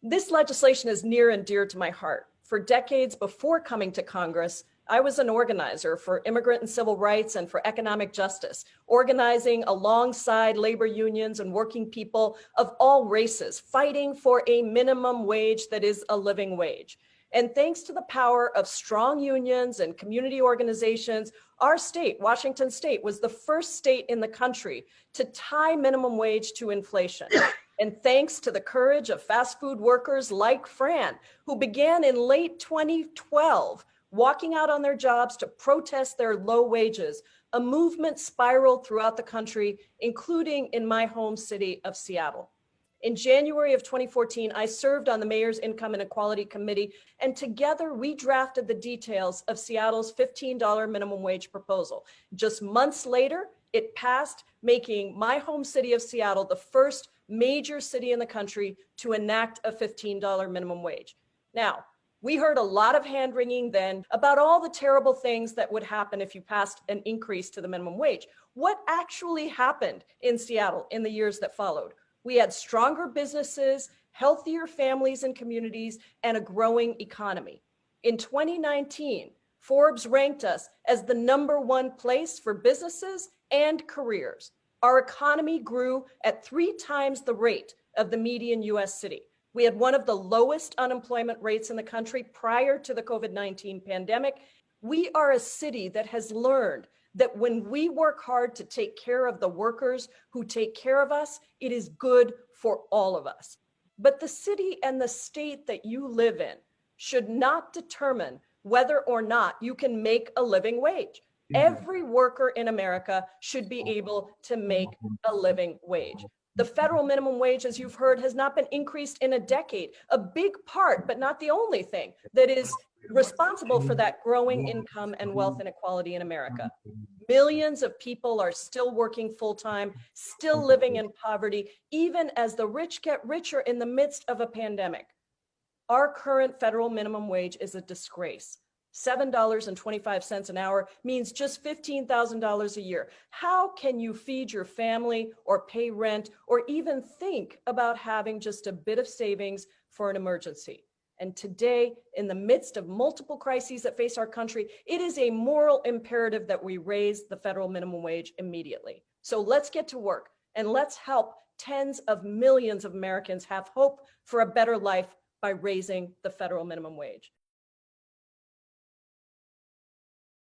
This legislation is near and dear to my heart. For decades before coming to Congress, I was an organizer for immigrant and civil rights and for economic justice, organizing alongside labor unions and working people of all races, fighting for a minimum wage that is a living wage. And thanks to the power of strong unions and community organizations, our state, Washington State, was the first state in the country to tie minimum wage to inflation. And thanks to the courage of fast food workers like Fran, who began in late 2012, walking out on their jobs to protest their low wages, a movement spiraled throughout the country, including in my home city of Seattle. In January of 2014, I served on the Mayor's Income and Equality Committee, and together we drafted the details of Seattle's $15 minimum wage proposal. Just months later, it passed, making my home city of Seattle the first major city in the country to enact a $15 minimum wage. Now, we heard a lot of hand-wringing then about all the terrible things that would happen if you passed an increase to the minimum wage. What actually happened in Seattle in the years that followed? We had stronger businesses, healthier families and communities, and a growing economy. In 2019, Forbes ranked us as the #1 place for businesses and careers. Our economy grew at 3 times the rate of the median US city. We had one of the lowest unemployment rates in the country prior to the COVID-19 pandemic. We are a city that has learned that when we work hard to take care of the workers who take care of us, it is good for all of us. But the city and the state that you live in should not determine whether or not you can make a living wage. Every worker in America should be able to make a living wage. The federal minimum wage, as you've heard, has not been increased in a decade. A big part, but not the only thing, that is responsible for that growing income and wealth inequality in America. Millions of people are still working full-time, still living in poverty, even as the rich get richer in the midst of a pandemic. Our current federal minimum wage is a disgrace. $7.25 an hour means just $15,000 a year. How can you feed your family or pay rent or even think about having just a bit of savings for an emergency? And today, in the midst of multiple crises that face our country, it is a moral imperative that we raise the federal minimum wage immediately. So let's get to work and let's help tens of millions of Americans have hope for a better life by raising the federal minimum wage.